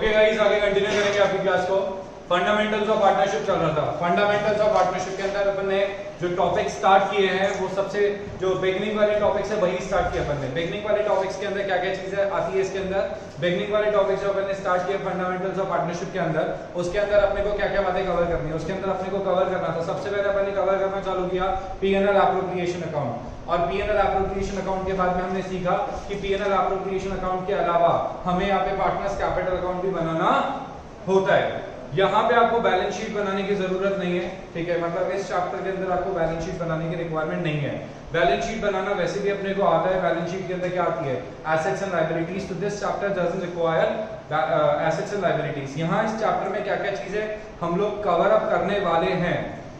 Okay guys, आगे continue करेंगे आपकी क्लास को। फंडामेंटल्स ऑफ पार्टनरशिप चल रहा था। फंडामेंटल्स ऑफ पार्टनरशिप के अंदर अपन ने जो टॉपिक स्टार्ट किए हैं वो सबसे जो बिगनिंग वाले टॉपिक्स है वही स्टार्ट किया अपन ने। बिगनिंग वाले टॉपिक्स के अंदर क्या क्या चीजें आती है इसके अंदर, बिगनिंग वाले टॉपिक्स जो अपन ने स्टार्ट किए फंडामेंटल्स ऑफ पार्टनरशिप के अंदर, उसके अंदर अपने को क्या क्या बातें कवर करनी है, उसके अंदर अपने को कवर करना था। सबसे पहले अपन ने कवर करना चालू किया पीएनएल एप्रोप्रिएशन अकाउंट, और पीएनएल एप्रोप्रिएशन अकाउंट के बाद में हमने सीखा कि पीएनएल एप्रोप्रिएशन अकाउंट के अलावा हमें यहाँ पे पार्टनर्स कैपिटल अकाउंट भी बनाना होता है। यहाँ पे आपको बैलेंस शीट बनाने की जरूरत नहीं है, ठीक है, मतलब इस चैप्टर के अंदर आपको बैलेंस शीट बनाने की रिक्वायरमेंट नहीं है। बैलेंस शीट बनाना वैसे भी अपने को आता है। बैलेंस शीट के अंदर क्या आती है, एसेट्स एंड लायबिलिटीज। तो this chapter doesn't require assets and liabilities. यहाँ इस चैप्टर में क्या क्या चीजें हम लोग कवर अप करने वाले हैं।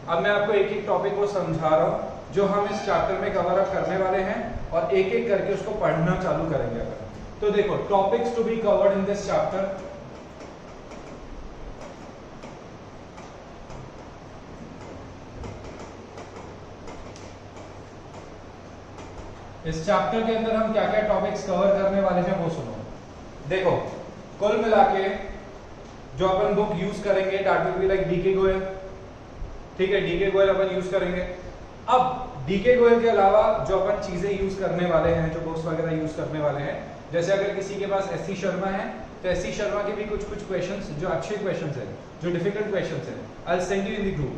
अब मैं आपको एक एक टॉपिक को समझा रहा हूँ जो हम इस चैप्टर में कवर अप करने वाले हैं, और एक एक करके उसको पढ़ना चालू करेंगे अपन। तो देखो, topics to be covered in this chapter. इस चैप्टर के अंदर हम क्या क्या टॉपिक्स कवर करने वाले हैं वो सुनो। देखो, कुल मिला के जो अपन बुक यूज करेंगे that will be like DK Goyal, ठीक है, डीके गोयल अपन यूज करेंगे। अब डीके गोयल के अलावा जो अपन चीजें यूज करने वाले हैं, जो बुक्स वगैरह यूज करने वाले हैं, जैसे अगर किसी के पास एससी शर्मा है तो एससी शर्मा के भी कुछ क्वेश्चंस जो अच्छे क्वेश्चंस हैं, जो डिफिकल्ट क्वेश्चंस हैं, I will send you in the group.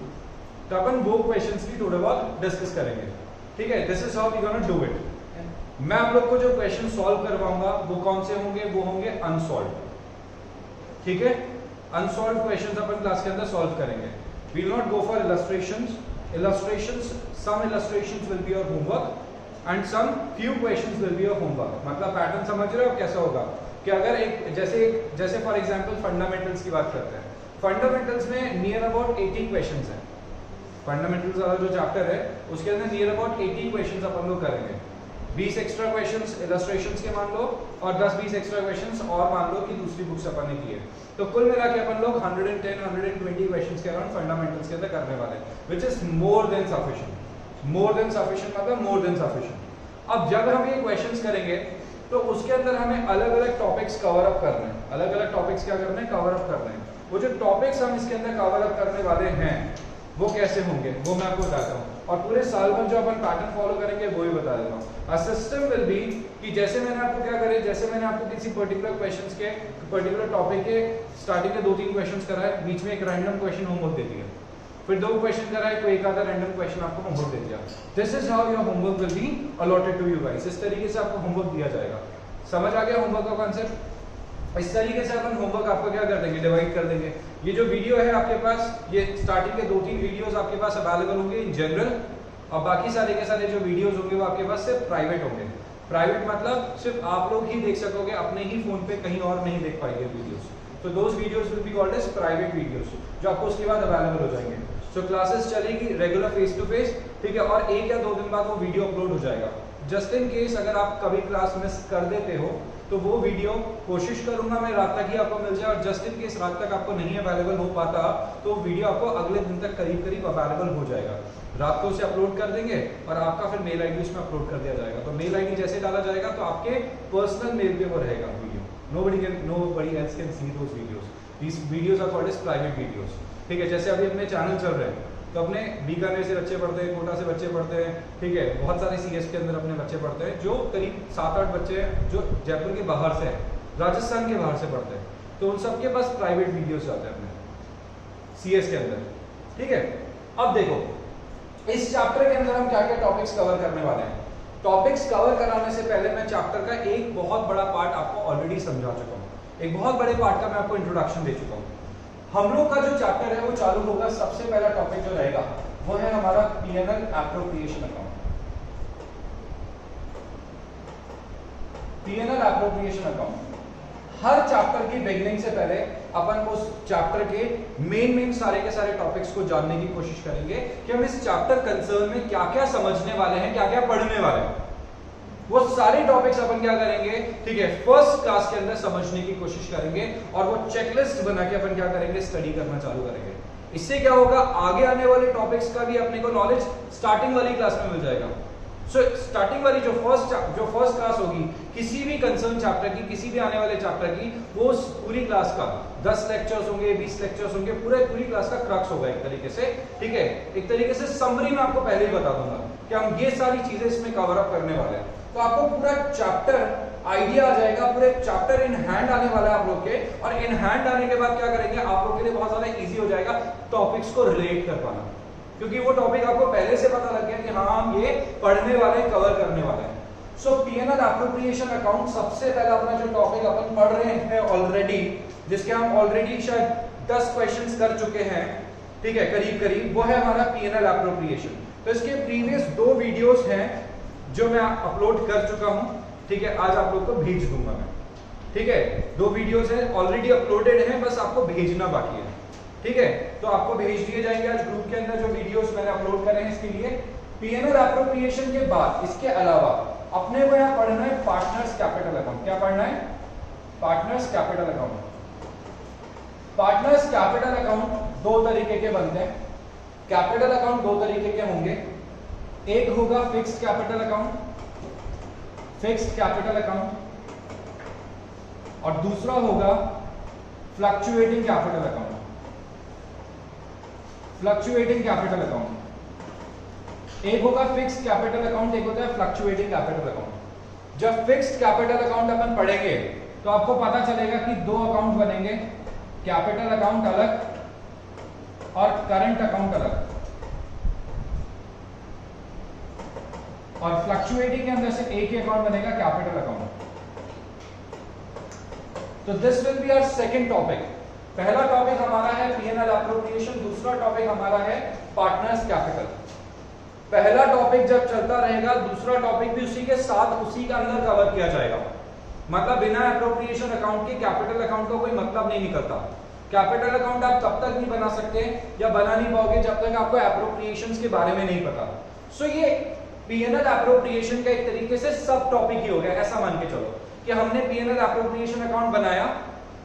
तो अपन वो क्वेश्चंस भी थोड़े बहुत डिस्कस करेंगे, ठीक है। This is how we gonna do it. मैं आप लोग को जो क्वेश्चन सॉल्व करवाऊंगा वो कौन से होंगे, वो होंगे अनसॉल्व, ठीक है। अनसॉल्व क्वेश्चंस अपन क्लास के अंदर सॉल्व करेंगे। We will not go for illustrations, some illustrations will be your homework and some few questions will be your homework। मतलब पैटर्न समझ रहे हो कैसा होगा कि अगर एक जैसे फॉर एग्जांपल फंडामेंटल्स की बात करते हैं, फंडामेंटल्स में नियर अबाउट 80 क्वेश्चंस हैं। फंडामेंटल्स वाला जो चैप्टर है उसके अंदर नियर अबाउट 80 क्वेश्चंस अपन लोग करेंगे। 20 एक्स्ट्रा क्वेश्चंस इलस्ट्रेशंस के मान लो, और 10-20 एक्स्ट्रा क्वेश्चंस और मान लो कि दूसरी बुक से अपन ने की है। तो कुल मिला के अपन लोग 110-120 क्वेश्चंस के अराउंड फंडामेंटल्स के अंदर करने वाले हैं, which is more than sufficient. More than sufficient मतलब मोर देन सफिशिएंट। अब जब हम ये क्वेश्चंस करेंगे तो उसके अंदर हमें अलग अलग टॉपिक्स कवर अप करने हैं। अलग अलग टॉपिक्स क्या करने हैं, कवर अप करने हैं। वो जो टॉपिक्स हम इसके अंदर कवर अप करने वाले हैं वो कैसे होंगे वो मैं आपको बताता हूँ, और पूरे साल भर जो अपन पैटर्न फॉलो करेंगे वो ही बता देता हूँ। अ सिस्टम विल बी कि जैसे मैंने आपको क्या करे, जैसे मैंने आपको किसी पर्टिकुलर क्वेश्चंस के पर्टिकुलर टॉपिक के स्टार्टिंग के 2-3 क्वेश्चंस कराए, बीच में एक रैंडम क्वेश्चन होमवर्क दे दिया, फिर 2 क्वेश्चन कराए, कोई एक आधा रैंडम क्वेश्चन आपको होमवर्क दे दिया। This is how your homework will be allotted to you guys. इस तरीके से आपको होमवर्क दिया जाएगा। समझ आ गया होमवर्क का कॉन्सेप्ट? इस तरीके से अपन होमवर्क आपको क्या कर देंगे, डिवाइड कर देंगे। ये जो वीडियो है आपके पास, ये स्टार्टिंग के 2-3 वीडियोस आपके पास अवेलेबल होंगे इन जनरल, और बाकी सारे के सारे जो वीडियोस होंगे वो आपके पास सिर्फ प्राइवेट होंगे। प्राइवेट मतलब सिर्फ आप लोग ही देख सकोगे, अपने ही फोन पे कहीं और नहीं देख पाएंगे वीडियोस। तो those videos will be called as private videos, जो आपको उसके बाद अवेलेबल हो जाएंगे। सो क्लासेस चलेगी रेगुलर फेस टू फेस, ठीक है, और 1 या 2 दिन बाद वो वीडियो अपलोड हो जाएगा। जस्ट इन केस अगर आप कभी क्लास मिस कर देते हो तो वो वीडियो कोशिश करूंगा मैं रात तक ही आपको मिल जाए, और जस्ट इन केस रात तक आपको नहीं अवेलेबल हो पाता तो वीडियो आपको अगले दिन तक करीब करीब अवेलेबल हो जाएगा। रात को उसे अपलोड कर देंगे और आपका फिर मेल आईडी उसमें अपलोड कर दिया जाएगा। तो मेल आईडी जैसे डाला जाएगा तो आपके पर्सनल मेल पे वो रहेगा video. nobody else can see those videos. These videos are called as private videos, ठीक है। जैसे अभी अपने चैनल चल रहे हैं तो अपने बीकानेर से बच्चे पढ़ते हैं, कोटा से बच्चे पढ़ते हैं, ठीक है, बहुत सारे सीएस के अंदर अपने बच्चे पढ़ते हैं, जो करीब 7-8 बच्चे हैं जो जयपुर के बाहर से हैं, राजस्थान के बाहर से पढ़ते हैं, तो उन सबके पास प्राइवेट वीडियोस आते हैं अपने सीएस के अंदर, ठीक है। अब देखो, इस चैप्टर के अंदर हम क्या क्या टॉपिक्स कवर करने वाले हैं। टॉपिक्स कवर कराने से पहले मैं चैप्टर का एक बहुत बड़ा पार्ट आपको ऑलरेडी समझा चुका हूँ। एक बहुत बड़े पार्ट का मैं आपको इंट्रोडक्शन दे चुका हूँ। हम लोग का जो चैप्टर है वो चालू होगा, सबसे पहला टॉपिक जो रहेगा वो है हमारा PNL appropriation account. PNL appropriation account हर चैप्टर की बिगनिंग से पहले अपन उस चैप्टर के मेन सारे के सारे टॉपिक्स को जानने की कोशिश करेंगे कि हम इस चैप्टर कंसर्न में क्या क्या समझने वाले हैं, क्या क्या पढ़ने वाले हैं। वो सारे टॉपिक्स अपन क्या करेंगे, ठीक है, फर्स्ट क्लास के अंदर समझने की कोशिश करेंगे, और वो चेकलिस्ट बना के अपन क्या करेंगे, स्टडी करना चालू करेंगे। इससे क्या होगा, आगे आने वाले टॉपिक्स का भी अपने को नॉलेज स्टार्टिंग वाली क्लास में मिल जाएगा। सो स्टार्टिंग वाली जो फर्स्ट क्लास होगी किसी भी कंसर्न चैप्टर की, किसी भी आने वाले चैप्टर की, वो पूरी क्लास का 10 लेक्चर्स होंगे, 20 लेक्चर्स होंगे, पूरी क्लास का क्रक्स होगा एक तरीके से, ठीक है। एक तरीके से समरी में आपको पहले ही बता दूंगा कि हम ये सारी चीजें इसमें कवर अप करने वाले हैं, तो आपको पूरा चैप्टर आइडिया आ जाएगा, पूरे चैप्टर इन हैंड आने वाला है आप लोग के, और इन हैंड आने के बाद क्या करेंगे, आप लोग के लिए बहुत ज्यादा इजी हो जाएगा टॉपिक्स को रिलेट कर पाना, क्योंकि वो टॉपिक आपको पहले से पता लग गया कि हाँ हम ये पढ़ने वाले, कवर करने वाले हैं। सो P&L एप्रोप्रिएशन अकाउंट सबसे पहला अपना जो टॉपिक अपन पढ़ रहे हैं ऑलरेडी, जिसके हम ऑलरेडी शायद 10 क्वेश्चंस कर चुके हैं, ठीक है, करीब, वो है हमारा P&L एप्रोप्रिएशन। तो इसके प्रीवियस 2 वीडियोस हैं जो मैं अपलोड कर चुका हूं, ठीक है, आज आप लोग को भेज दूंगा मैं, ठीक है। 2 वीडियोस हैं ऑलरेडी अपलोडेड हैं, बस आपको भेजना बाकी है, ठीक है। तो आपको भेज दिए जाएंगे आज ग्रुप के अंदर जो वीडियोस मैंने अपलोड करे हैं इसके लिए। P&L एप्रोप्रिएशन के बाद इसके अलावा अपने को यहां पढ़ना है पार्टनर्स कैपिटल अकाउंट। क्या पढ़ना है? Partners capital account. Partners capital account 2 तरीके के बनते हैं। कैपिटल अकाउंट 2 तरीके के होंगे, एक होगा fixed capital account, fixed capital account, और दूसरा होगा fluctuating capital account. Fluctuating capital account एक होगा फिक्स्ड कैपिटल अकाउंट, एक होता है फ्लक्चुएटिंग कैपिटल अकाउंट। जब फिक्स्ड कैपिटल अकाउंट अपन पढ़ेंगे तो आपको पता चलेगा कि 2 अकाउंट बनेंगे, कैपिटल अकाउंट अलग और करंट अकाउंट अलग, और फ्लक्चुएटिंग के अंदर से एक ही अकाउंट बनेगा, कैपिटल अकाउंट। तो this will be our second topic. पहला टॉपिक हमारा है P&L एप्रोप्रिएशन, दूसरा टॉपिक हमारा है पार्टनर्स कैपिटल। पहला टॉपिक जब चलता रहेगा, दूसरा टॉपिक भी उसी के साथ उसी के अंदर कवर किया जाएगा। मतलब बिना एप्रोप्रिएशन अकाउंट के कैपिटल अकाउंट का कोई मतलब नहीं निकलता। कैपिटल अकाउंट आप तब तक नहीं बना सकते या बना नहीं पाओगे जब तक आपको एप्रोप्रिएशंस के बारे में नहीं पता। सो ये P&L एप्रोप्रिएशन का एक तरीके से सब टॉपिक ही हो गया, ऐसा मान के चलो कि हमने P&L एप्रोप्रिएशन अकाउंट बनाया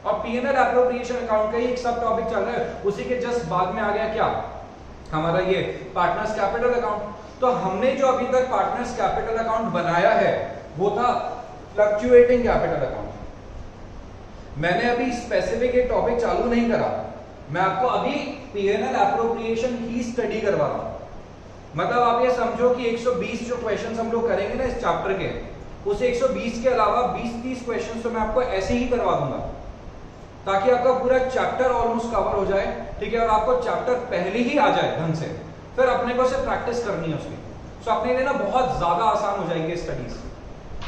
और P&L एप्रोप्रिएशन अकाउंट का ही एक सब टॉपिक चल रहा है, उसी के जस्ट बाद में आ गया क्या, हमारा ये पार्टनर्स कैपिटल अकाउंट। तो हमने जो अभी तक पार्टनर्स कैपिटल अकाउंट बनाया है वो था फ्लक्चुएटिंग कैपिटल अकाउंट। मैंने अभी स्पेसिफिक एक टॉपिक चालू नहीं करा, मैं आपको अभी P&L एप्रोप्रिएशन ही स्टडी करवा रहा हूं। मतलब आप ये समझो कि 120 जो क्वेश्चंस हम लोग करेंगे ना इस चैप्टर के, उस 120 के अलावा 20-30 क्वेश्चंस तो मैं आपको ऐसे ही करवा दूंगा ताकि आपका पूरा चैप्टर ऑलमोस्ट कवर हो जाए, ठीक है, और आपको चैप्टर पहले ही आ जाए ढंग से, फिर अपने को से प्रैक्टिस करनी है उसकी। सो अपने लिए ना बहुत ज्यादा आसान हो जाएंगे स्टडीज।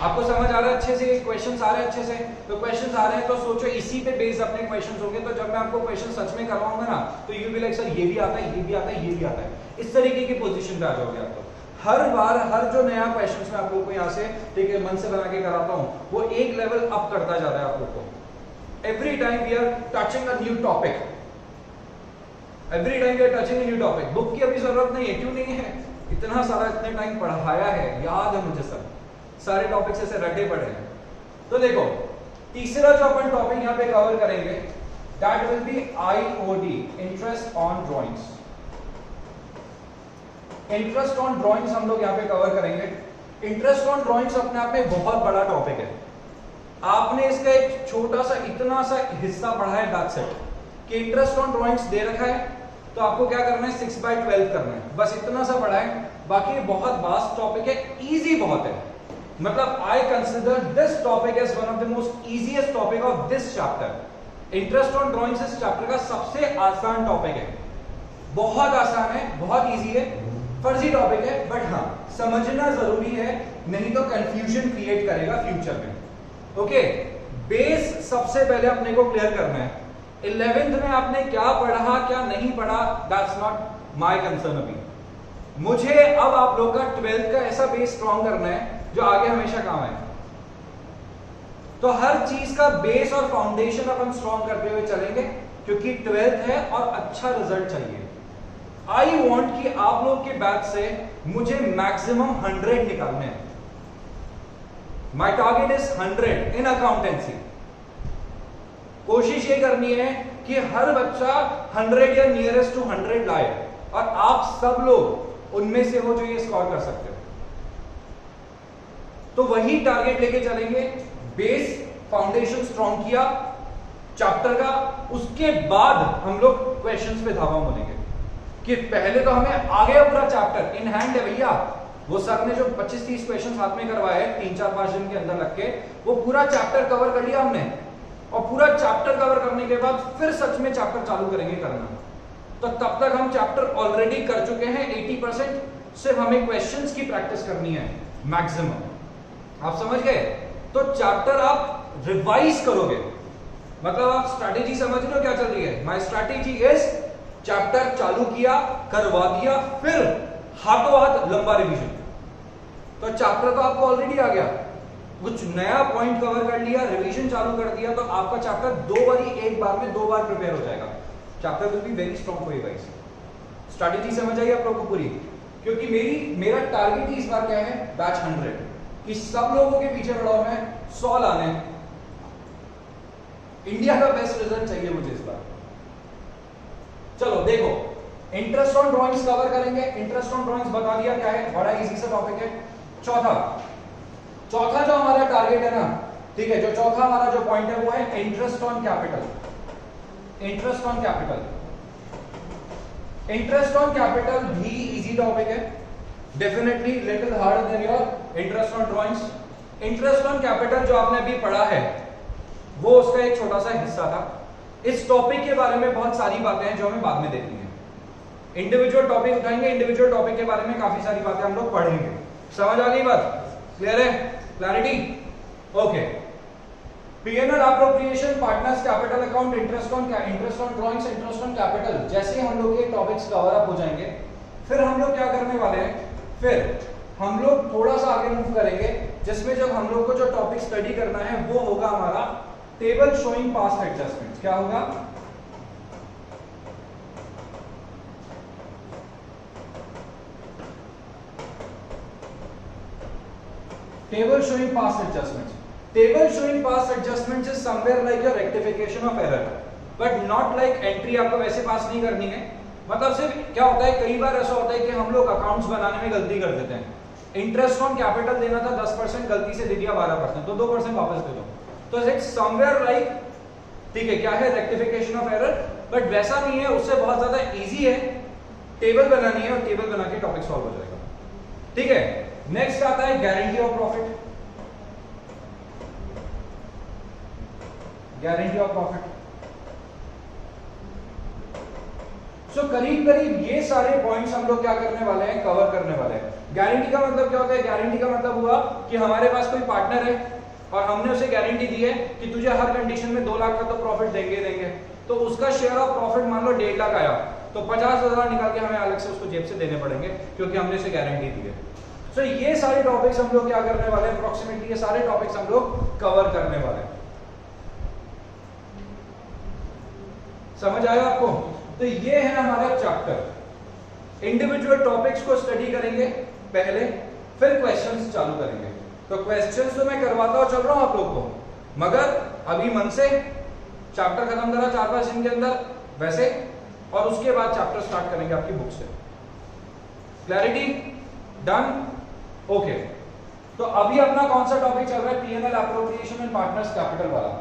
आपको समझ आ रहा है अच्छे से, क्वेश्चंस आ रहे हैं अच्छे से, तो क्वेश्चंस आ रहे हैं तो सोचो इसी पे बेस्ड अपने क्वेश्चंस होंगे। तो जब मैं आपको क्वेश्चन सच में करवाऊंगा ना तो यू बी लाइक सर ये भी आता है, ये भी आता है, ये भी आता है, इस तरीके की पोजीशन पे आ जाओगे आप। तो हर बार हर जो नया क्वेश्चंस मैं आप लोग को यहाँ से, ठीक है, मन से बना के कराता हूँ, वो एक लेवल अप करता जा रहा है आप लोग को। Every time we are touching a new topic, every time we are touching a new topic। Book की अभी जरूरत नहीं है, क्यों नहीं है, इतना सारा इतने टाइम पढ़ाया है, याद है मुझे सब सारे टॉपिक्स ऐसे रटे पड़े हैं। तो देखो तीसरा जो अपन टॉपिक यहाँ पे कवर करेंगे that will be IOD, interest on drawings. Interest on drawings हम लोग यहाँ पे कवर करेंगे। इंटरेस्ट ऑन ड्रॉइंग्स अपने आप में बहुत बड़ा टॉपिक है। आपने इसका एक छोटा सा इतना सा हिस्सा पढ़ा है बैक सेट कि इंटरेस्ट ऑन ड्रॉइंग्स दे रखा है, तो आपको क्या करना है 6/12 करना है, बस इतना सा पढ़ा है। बाकी ये बहुत वास्ट टॉपिक है, इजी बहुत है। मतलब I consider this topic as one of the most easiest topic of this chapter. Interest on drawings इस चैप्टर का सबसे आसान टॉपिक है, बहुत आसान है, बहुत इजी है, फर्जी टॉपिक है, बट हाँ समझना जरूरी है, नहीं तो कंफ्यूजन क्रिएट करेगा फ्यूचर में। ओके, बेस सबसे पहले अपने को क्लियर करना है। 11th में आपने क्या पढ़ा क्या नहीं पढ़ा, दैट्स नॉट माय कंसर्न। अभी मुझे अब आप लोग का 12th का ऐसा बेस स्ट्रॉन्ग करना है जो आगे हमेशा काम आए। तो हर चीज का बेस और फाउंडेशन अपन स्ट्रॉन्ग करते हुए चलेंगे, क्योंकि 12th है और अच्छा रिजल्ट चाहिए। आई वॉन्ट कि आप लोग के बैच से मुझे मैक्सिमम 100 निकालने हैं। My target is 100 in accountancy. कोशिश ये करनी है कि हर बच्चा 100 या नियरेस्ट टू 100 लाए, और आप सब लोग उनमें से हो जो ये स्कोर कर सकते हो। तो वही टारगेट लेके चलेंगे। बेस फाउंडेशन स्ट्रॉन्ग किया चैप्टर का, उसके बाद हम लोग क्वेश्चंस पे धावा बोलेंगे कि पहले तो हमें आ गया पूरा चैप्टर इन हैंड है भैया। वो सर ने जो 25-30 क्वेश्चन हाथ में करवाए 3-4-5 दिन के अंदर लग के, वो पूरा चैप्टर कवर कर लिया हमने। और पूरा चैप्टर कवर करने के बाद फिर सच में चैप्टर चालू करेंगे करना। तो तब तक हम चैप्टर ऑलरेडी कर चुके हैं 80%। सिर्फ हमें क्वेश्चंस की प्रैक्टिस करनी है मैक्सिमम। आप समझ गए? तो चैप्टर आप रिवाइज करोगे, मतलब आप स्ट्रैटेजी समझ रहे हो क्या चल रही है। माय स्ट्रैटेजी इज चैप्टर चालू किया, करवा दिया, फिर हाथों हाथ लंबा रिवीजन। तो चैप्टर तो आपको ऑलरेडी आ गया, कुछ नया पॉइंट कवर कर लिया, रिवीजन चालू कर दिया, तो आपका चैप्टर एक बार में 2 बार प्रिपेयर हो जाएगा। Chapter will be very strong for you guys. Strategy समझ आई आप लोगों को पूरी? क्योंकि मेरा टारगेट ही इस बार क्या है, बैच 100, कि सब लोगों के पीछे पड़ा हूं मैं, 100 लाने। इंडिया का बेस्ट रिजल्ट चाहिए मुझे इस बार। चलो देखो, इंटरेस्ट ऑन ड्राइंग्स कवर करेंगे। इंटरेस्ट ऑन ड्राइंग्स बता दिया क्या है, बड़ा इजी सा टॉपिक है। चौथा जो हमारा टारगेट है ना, ठीक है, जो चौथा हमारा जो पॉइंट है वो है interest on capital. Interest on capital, interest on capital भी इजी टॉपिक है, definitely little harder than your interest on drawings. Interest on capital जो आपने अभी पढ़ा है वो उसका एक छोटा सा हिस्सा था। इस टॉपिक के बारे में बहुत सारी बातें हैं जो हमें बाद में देखनी है। इंडिविजुअल टॉपिक उठाएंगे, इंडिविजुअल टॉपिक के बारे में काफी सारी बातें हम लोग पढ़ेंगे। समझ आ गई बात? क्लियर है? Clarity? Okay. P&L appropriation, partners capital account, interest on drawings, interest on capital, जैसे हम लोग ये टॉपिक्स कवर अप हो जाएंगे, फिर हम लोग क्या करने वाले हैं, फिर हम लोग थोड़ा सा आगे मूव करेंगे, जिसमें जब हम लोग को जो टॉपिक स्टडी करना है वो होगा हमारा टेबल शोइंग पास्ट एडजस्टमेंट्स। क्या होगा? Table showing past adjustments. Table showing past adjustments is somewhere like your rectification of error, but not like entry आपको वैसे पास नहीं करनी है। मतलब सिर्फ क्या होता है, कई बार ऐसा होता है कि हम लोग अकाउंट्स बनाने में गलती कर देते हैं। इंटरेस्ट ऑन कैपिटल देना था 10%, गलती से दे दिया 12%, तो 2% वापस दे दो। तो इट्स समवेयर लाइक, ठीक है, क्या है, रेक्टिफिकेशन ऑफ एरर, बट वैसा नहीं है, उससे बहुत ज्यादा इजी है। टेबल बनानी है और टेबल बना के टॉपिक सॉल्व हो जाएगा। ठीक है, नेक्स्ट आता है guarantee of profit. Guarantee of profit, so करीब करीब ये सारे पॉइंट्स हम लोग क्या करने वाले हैं, कवर करने वाले हैं। गारंटी का मतलब क्या होता है? गारंटी का मतलब हुआ कि हमारे पास कोई पार्टनर है और हमने उसे गारंटी दी है कि तुझे हर कंडीशन में 2 लाख का तो प्रॉफिट देंगे, तो उसका शेयर ऑफ प्रॉफिट मान लो 1.5 लाख आया, तो 50,000 निकाल के हमें अलग से उसको जेब से देने पड़ेंगे, क्योंकि हमने उसे गारंटी दी है। सो ये सारे टॉपिक्स हम लोग क्या करने वाले हैं, अप्रोक्सीमेटली ये सारे टॉपिक्स हम लोग कवर करने वाले हैं। समझ आया आपको? तो ये है हमारा चैप्टर। इंडिविजुअल टॉपिक्स को स्टडी करेंगे पहले, फिर क्वेश्चंस चालू करेंगे। तो क्वेश्चंस तो मैं करवाता हुआ चल रहा हूं आप लोग को, मगर अभी मन से चैप्टर खत्म करा 4-5 दिन के अंदर वैसे, और उसके बाद चैप्टर स्टार्ट करेंगे आपकी बुक से। क्लैरिटी? डन? ओके। तो अभी अपना कौन सा टॉपिक चल रहा है? P&L appropriation and partners capital वाला।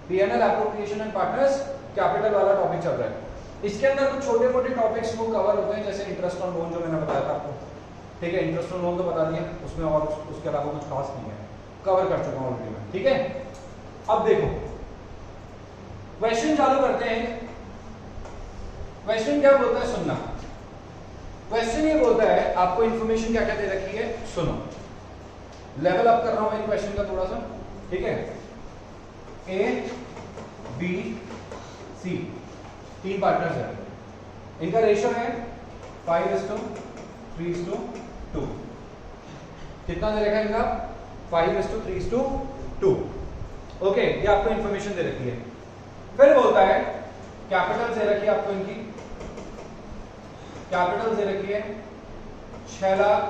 P&L appropriation and partners capital वाला टॉपिक चल रहा है। इसके अंदर कुछ छोटे मोटे टॉपिक्स वो कवर होते हैं, जैसे इंटरेस्ट ऑन लोन जो मैंने बताया था आपको। ठीक है, इंटरेस्ट ऑन लोन तो बता दिया, उसमें और उसके अलावा कुछ खास नहीं है, कवर कर चुका हूं ऑलरेडी मैं। ठीक है, अब देखो क्वेश्चन चालू करते हैं। क्वेश्चन क्या बोलता है, सुनना। क्वेश्चन ये बोलता है आपको इन्फॉर्मेशन क्या क्या दे रखी है, सुनो। लेवल अप कर रहा हूं इन क्वेश्चन का थोड़ा सा। ठीक है, ए बी सी 3 पार्टनर्स हैं, इनका रेशियो है 5:3:2। कितना दे रखा है इनका? 5:3:2। ओके, ये आपको इंफॉर्मेशन दे रखी है। फिर बोलता है कैपिटल दे रखी है आपको, इनकी कैपिटल दे रखी है 6 लाख,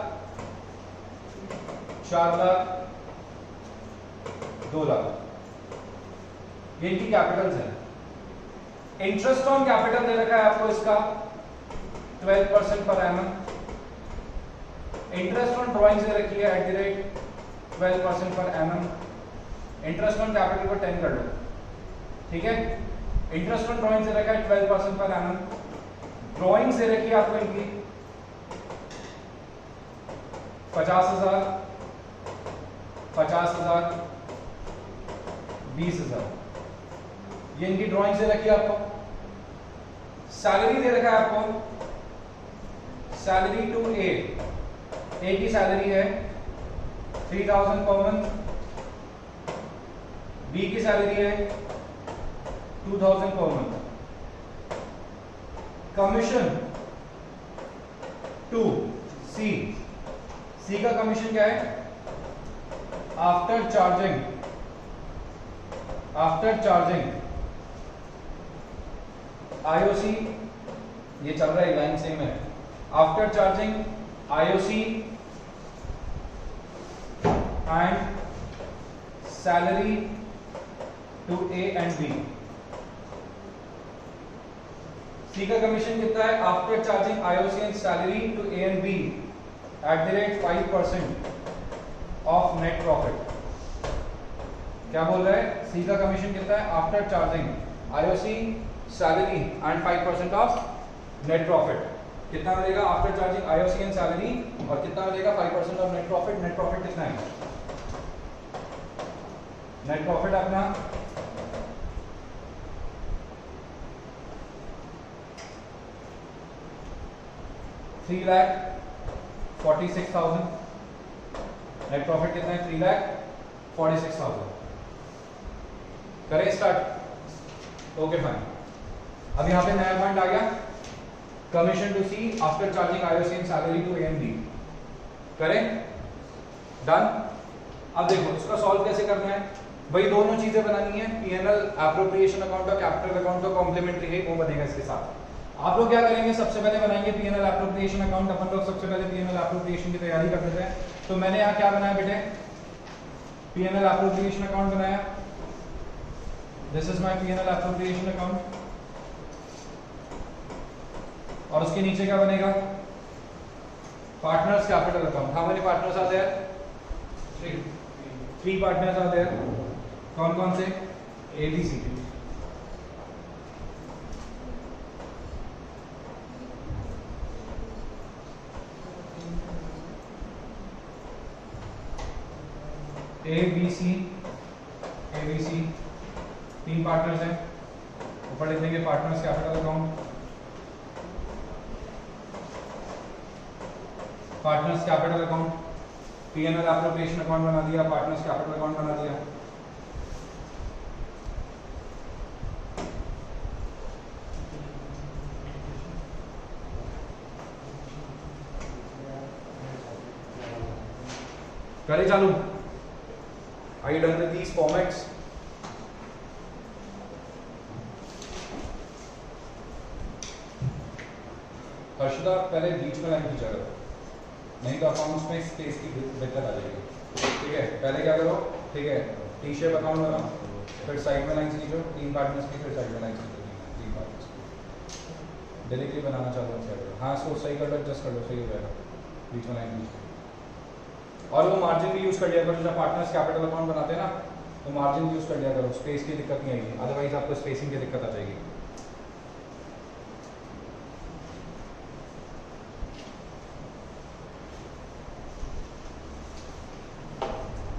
4 लाख, 2 लाख, ये इनकी कैपिटल्स है। इंटरेस्ट ऑन कैपिटल दे रखा है आपको इसका 12% per annum. Interest on drawings दे रखी है 12% per annum. Interest on capital को 10 कर लो, ठीक है। इंटरेस्ट ऑन ड्राइंग से रखा है 12% पर एनम। ड्राइंग से रखी है आपको इनकी 50,000, 50,000, 20,000, ये इनकी ड्राइंग से रखी है आपको। सैलरी दे रखा है आपको, सैलरी टू ए की सैलरी है 3,000 पर मंथ, बी की सैलरी है 2,000 per month. Commission to C, C का कमीशन क्या है? After charging, after charging IOC, ये चल रहा है लाइन सेम है। After charging IOC and salary to A and B. C का कमीशन कितना है? After charging IOC and salary to A and B at the rate 5% of net profit. क्या बोल रहा है? सी का कमीशन कितना है? After charging IOC, salary and 5% of net profit. कितना मिलेगा after charging IOC and salary, और कितना मिलेगा 5% of net profit. Net profit कितना है? नेट प्रॉफिट अपना $3,46,000। नेट प्रॉफिट कितना है? 3,46,000। करें स्टार्ट? Okay fine. अब यहाँ पे नया पॉइंट आ गया, commission to C after charging IOC and salary to A and B. करें? डन। अब देखो इसका सॉल्व कैसे करना है। भाई दोनों चीजें बनानी है, पीएनएल एप्रोप्रिएशन अकाउंट और कैपिटल अकाउंट तो कॉम्प्लीमेंट्री है, वो बनेगा इसके साथ। आप लोग क्या करेंगे? सबसे पहले बनाएंगे पीएनएल एप्रोप्रिएशन अकाउंट। अपन लोग सबसे पहले पीएनएल एप्रोप्रिएशन की तैयारी कर लेते हैं। तो मैंने यहाँ क्या बनाया बेटे? पीएनएल एप्रोप्रिएशन अकाउंट बनाया। This is my PNL appropriation account. और उसके नीचे क्या बनेगा? Partners capital account. How many partners are there? 3 partners are there. कौन कौन से? A B C. A B C, A B C 3 partners हैं। ऊपर लिख देंगे partners capital account. Partners capital account, PNL appropriation account बना दिया, पार्टनर्स कैपिटल अकाउंट बना दिया। करें चालू? Are you done with these formats? Harshada पहले बीच में लाइन खींचा करो, नहीं तो अकाउंट्स में स्पेस की दिक्कत आ जाएगी। ठीक है, पहले क्या करो? ठीक है, टी शेप अकाउंट बनाओ, फिर साइड में लाइन खींचो 3 पार्टनर्स की, फिर साइड में लाइन खींचो 3 पार्टनर्स की। डायरेक्टली बनाना चाहते हो? हाँ, इसको सही कर लो, एडजस्ट कर लो, सही हो जाएगा। बीच में लाइन खींचो और वो मार्जिन भी यूज कर लिया करो। जब पार्टनर्स कैपिटल अकाउंट बनाते हैं ना, तो मार्जिन यूज कर लिया करो, स्पेस की दिक्कत नहीं आएगी, अदरवाइज आपको स्पेसिंग की दिक्कत आ जाएगी।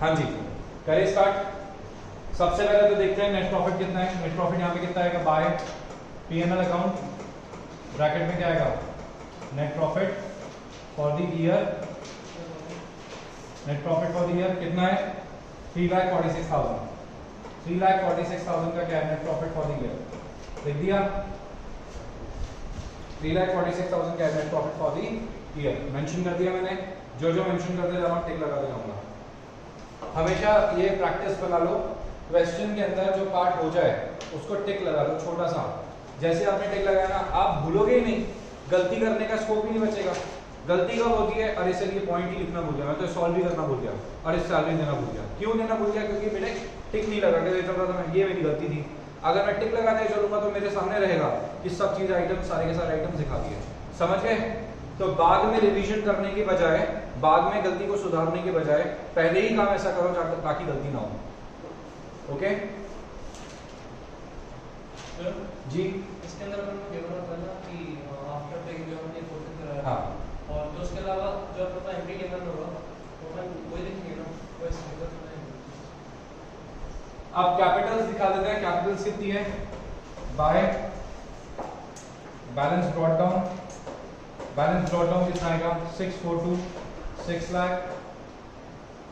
हाँ जी, करें स्टार्ट। सबसे पहले तो देखते हैं नेट प्रॉफिट कितना है। नेट प्रॉफिट यहाँ पे कितना आएगा? बाय पीएनएल अकाउंट, ब्रैकेट में क्या आएगा? Net profit for the year. Net profit for the year कितना है? 3,46,000। 3,46,000 का क्या है net profit for the year? लिख दिया। 3,46,000 क्या है net profit for the year? Mention कर दिया मैंने। जो जो मेंशन करते जाऊंगा टिक लगाते जाऊंगा। हमेशा ये प्रैक्टिस बना लो, क्वेश्चन के अंदर जो पार्ट हो जाए उसको टिक लगा लो, छोटा सा। जैसे आपने टिक लगाया ना, आप भूलोगे ही नहीं, गलती करने का स्कोप ही नहीं बचेगा। गलती कब होती है? अरे सर ये पॉइंट ही लिखना भूल गया, मैं तो सॉल्व ही करना भूल गया, अरे सैलरी देना भूल गया। क्यों देना भूल गया? क्योंकि मैंने टिक नहीं लगा के चल रहा था मैं, ये मेरी गलती थी। अगर मैं टिक लगाते चलूंगा तो मेरे सामने रहेगा कि सब चीज़ आइटम, सारे के सारे आइटम दिखा दिए। समझ गए? तो बाद में रिवीजन करने की बजाय, बाद में गलती को सुधारने के बजाय पहले ही काम ऐसा करो ताकि गलती ना हो। ओके जी। इसके अंदर अपन को देखना होगा ना कि आफ्टर टेकिंग जो हमने कोशिश करा है, हाँ और तो उसके अलावा जो अपना एमडी लेवल होगा तो अपन वही देखेंगे ना, वही स्पीकर सुनाएंगे। अब कैपिटल्स दिखा देते हैं। कैपिटल्स कितनी है? By balance brought down, balance brought down कितना आएगा? 642, 6 लाख,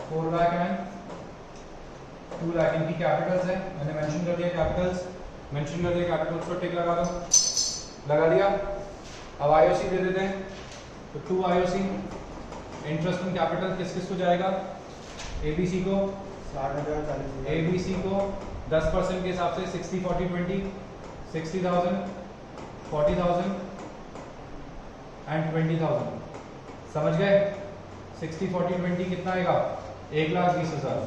4 लाख एंड 2 लाख इनकी कैपिटल्स है। मैंने मेंशन कर दिया कैपिटल्स, मेंशन कर दिया कैपिटल्स को टिक लगा दो, लगा दिया। अब आईओसी दे देते हैं, तो 2 आईओसी। इंटरेस्ट ऑन कैपिटल किस किस को जाएगा? एबीसी को, 60,000 एबीसी को 10% के हिसाब से 60 40 20, 60,000, 40,000 एंड 20,000। समझ गए? 60 40 20 कितना आएगा? 1,20,000,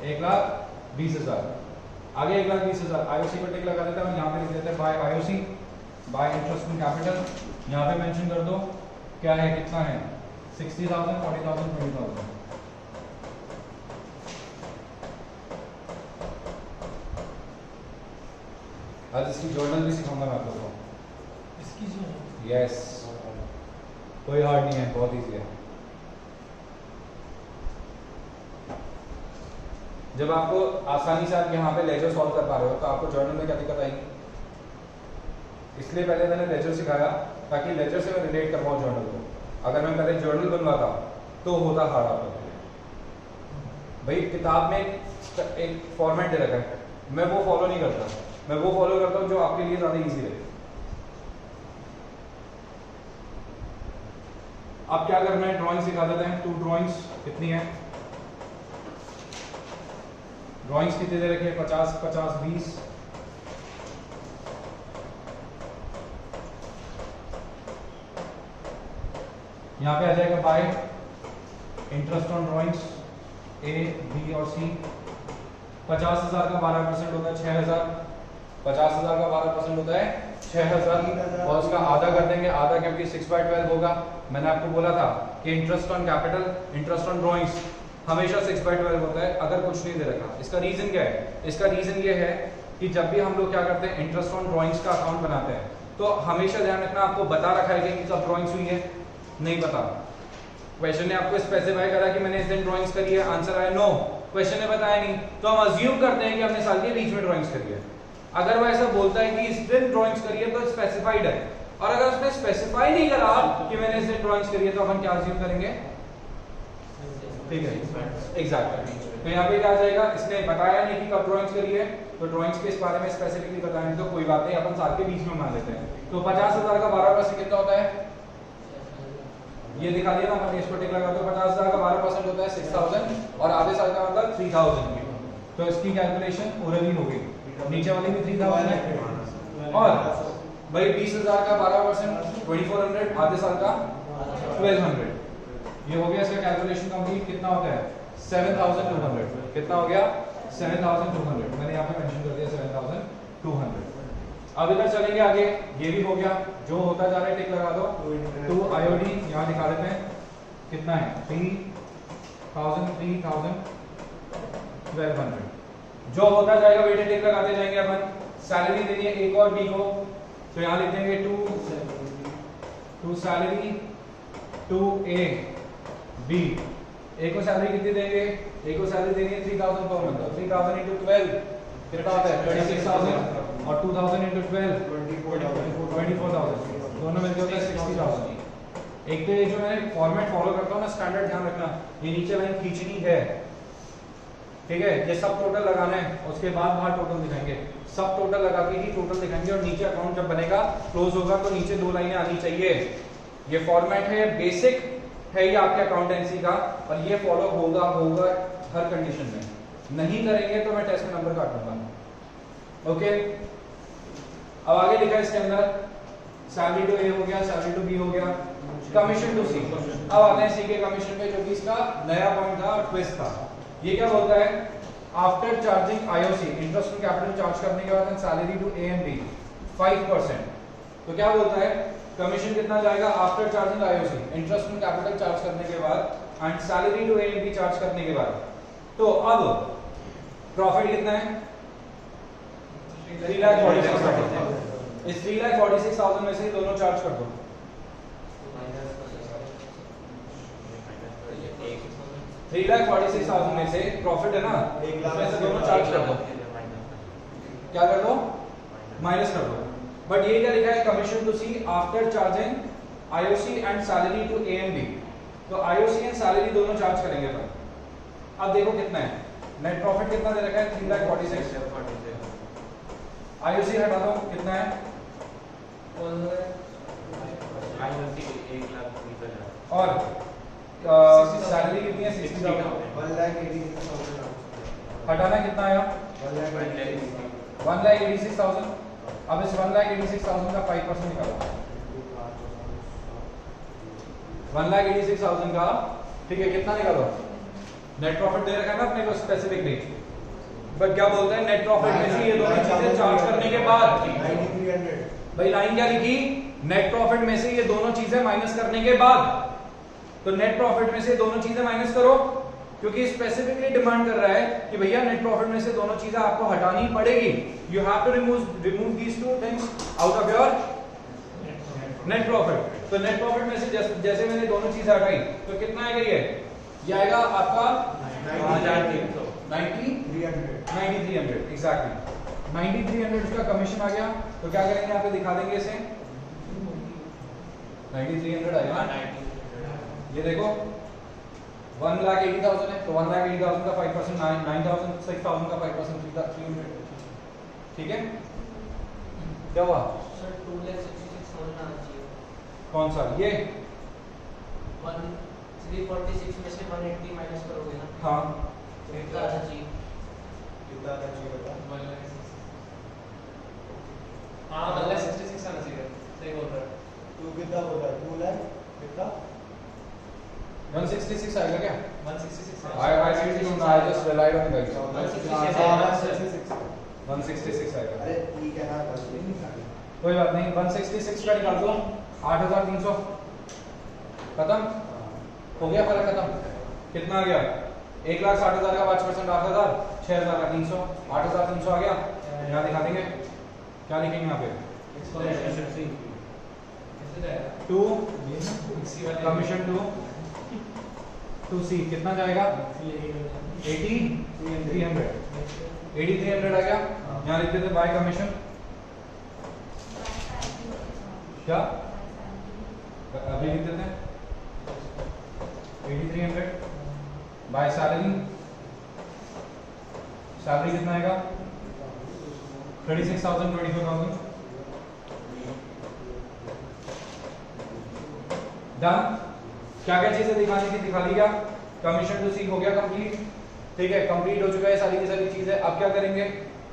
1,20,000। आगे 1,20,000 आईओसी को टिक लगा देता हूँ। यहाँ पे लिख देते हैं by IOC, by interest in capital. यहाँ पे मेंशन कर दो क्या है, कितना है? 60,000, 40,000, 20,000। आज इसकी जर्नल भी सिखाऊंगा मैं आप लोगों को। इसकी जो यस, कोई हार्ड नहीं है, बहुत इजी है। जब आपको आसानी से आप यहाँ पे लेजर सॉल्व कर पा रहे हो तो आपको जर्नल में क्या दिक्कत आएगी? इसलिए पहले मैंने लेजर सिखाया ताकि लेजर से मैं रिलेट कर पाऊँ जर्नल को। अगर मैं पहले जर्नल बनवाता तो होता हार्ड आप लोगों के लिए। भाई किताब में एक फॉर्मेट दे रखा है, मैं वो फॉलो नहीं करता, मैं वो फॉलो करता हूँ जो आपके लिए ज्यादा इजी रहे। अब क्या करना है, ड्राइंग सिखा देते हैं। 2 ड्राइंग्स कितनी है? ड्राइंग्स कितने दे रखे हैं? 50 50 20। यहां पे आ जाएगा by interest on drawings A B और सी। 50,000 का 12% होता है 6,000। 50,000 का 12% होता है 6,000 और उसका आधा कर देंगे, आधा क्योंकि 6/12 होगा। मैंने आपको बोला था कि interest on capital, interest on drawings हमेशा 6/12 होता है अगर कुछ नहीं दे रखा। इसका रीजन क्या है? इसका रीजन ये है कि जब भी हम लोग क्या करते हैं, इंटरेस्ट ऑन ड्राइंग्स का अकाउंट बनाते हैं, तो हमेशा ध्यान रखना आपको बता रखा है कि कब ड्राइंग्स हुई है, नहीं पता। क्वेश्चन ने आपको स्पेसिफाई करा कि मैंने इस दिन ड्राइंग्स करी है, आंसर आया नो। क्वेश्चन ने बताया नहीं, तो हम अज्यूम करते हैं कि हमने साल के बीच में ड्राइंग्स करी है। अगर वो ऐसा बोलता है कि इस दिन ड्राइंग्स करी है तो स्पेसिफाइड है, और अगर उसने स्पेसिफाई नहीं करा कि मैंने इस दिन ड्राइंग्स करी है तो अपन क्या अज्यूम करेंगे? ठीक है, एग्जैक्टली। तो यहाँ पे क्या जाएगा, इसने बताया नहीं कि कब ड्राइंग्स करी है, तो ड्राइंग्स के इस बारे में स्पेसिफिकली बताया नहीं तो कोई बात नहीं, अपन साल के बीच में मान लेते हैं। तो 50,000 का 12% कितना होता है? ये दिखा दिया ना हमने, इसको टिक लगा दो। 50,000 का 12% होता है 6,000 और आधे साल का मतलब 3,000। तो इसकी कैलकुलेशन पूरी हो गई, नीचे वाली भी 3,000 है। और भाई 20,000 का 12% 2,400, आधे साल का 1,200। ये हो गया इसका कैलकुलेशन कंप्लीट। कितना होता है? 7,200। कितना हो गया? 7,200। मैंने यहाँ पे मेंशन कर दिया 7,200। अब इधर चलेंगे आगे, ये भी हो गया, जो होता जा रहा है टिक लगा दो। 2 आईओडी यहाँ दिखा देते हैं कितना है? 3,000, 3,000, 1,200। जो होता जाएगा बेटे टिक लगाते जाएंगे अपन। सैलरी देनी है एक और बी को, तो यहाँ लिख देंगे 2 सैलरी 2 ए बी। ए को सैलरी कितनी देंगे? ए को सैलरी देनी है 3,000 पर मंथ। 3,000 into 12 कितना होता है? 26,000 और 2,000 into 12 24,000। दोनों मिलकर होता है 60,000। एक तो ये जो मैं फॉर्मेट फॉलो करता हूँ ना, स्टैंडर्ड ध्यान रखना, ये नीचे लाइन खींचनी है, ठीक है? ये सब टोटल लगाना है, उसके बाद बाहर टोटल दिखाएंगे। सब टोटल लगा के ही टोटल दिखाएंगे, और नीचे अकाउंट जब बनेगा क्लोज होगा तो नीचे 2 लाइनें आनी चाहिए। ये फॉर्मेट है, बेसिक है ये आपके अकाउंटेंसी का, और ये फॉलो होगा हर कंडीशन में। नहीं करेंगे तो मैं टेस्ट में नंबर काट दूंगा। ओके, अब आगे लिखा है इसके अंदर सैलरी टू ए हो गया, सैलरी टू बी हो गया, कमीशन टू सी। अब आते हैं सी के कमीशन पे, जो कि इसका नया पॉइंट था और ट्विस्ट था। ये क्या बोलता है? After charging IOC, interest on capital charge करने के बाद salary to A and B 5%। तो क्या बोलता है कमीशन कितना जाएगा after charging IOC, interest on capital charge करने के बाद and salary to A and B charge करने के बाद। तो अब प्रॉफिट कितना है 3,46,000। इस 3,46,000 में से दोनों चार्ज कर दो। 3,46,000 में से प्रॉफिट है ना, इसमें से दोनों चार्ज कर दो। क्या कर दो? माइनस कर दो। बट ये क्या लिखा है, commission to C after charging IOC and salary to A and B. तो आईओसी एंड सैलरी दोनों चार्ज करेंगे अपन। अब देखो कितना है, नेट प्रॉफिट कितना दे रखा है 3,46,000। आईओसी हटा दो, कितना है और सैलरी कितनी है 60,000। 1,86,000 हटाना कितना आया 1,86,000। अब इस 1,86,000 का 5% निकालो। 1,86,000 का ठीक है कितना निकालो, नेट प्रॉफिट दे रखा है ना अपने को स्पेसिफिक रेट, बट क्या बोलता है नेट प्रॉफिट में से ये दोनों चीजें चार्ज करने के बाद। 9,300 भाई लाइन क्या लिखी, नेट प्रॉफिट में से ये दोनों चीजें माइनस करने के बाद। तो नेट प्रॉफिट में से दोनों चीजें माइनस करो, क्योंकि स्पेसिफिकली डिमांड कर रहा है कि भैया नेट प्रॉफिट में से दोनों चीजें आपको हटानी पड़ेगी। You have to remove these two things out of your net profit. तो नेट प्रॉफिट में से जैसे मैंने दोनों चीजें हटाई तो कितना आएगा ये आएगा आपका 9,300 एग्जैक्टली 9,300 का कमीशन आ गया। तो क्या करेंगे यहाँ पे दिखा देंगे इसे 9,300 आएगा। ये देखो 1,80,000 है तो 1,80,000 का 5% 9,000 6,000 का 5% 300। ठीक है क्या हुआ सर 2,66,000 आना चाहिए। कौन सा ये 346 में से 180 माइनस करोगे ना, हाँ तो कितना आना चाहिए? कितना आना चाहिए बता? 1,66,000 हाँ 1,66,000 आना चाहिए, सही बोल रहा है। तू कितना बोल रहा है? 2 लाख कितना? 166 आएगा क्या? 166 I didn't know, I just relied on guys. 166 166 आएगा। अरे ठीक है ना, बस नहीं निकाली। कोई बात नहीं 166 का निकाल दो 8,300 खत्म हो गया, फर्क खत्म। कितना आ गया 1,60,000 का 5% 8,000 6,000 का 300 8,300 आ गया। यहाँ दिखा देंगे क्या लिखेंगे यहाँ पे टू कमीशन टू सी कितना जाएगा 8300 आ गया। यहाँ लिख देते बाय कमीशन क्या अभी लिख देते हैं 8300 बाय सैलरी कितना आएगा 36,000 24,000 डन। क्या क्या चीजें दिखानी थी दिखा दी क्या, कमीशन टू सी हो गया कंप्लीट। ठीक है कंप्लीट हो चुका है सारी की सारी चीजें। अब क्या करेंगे,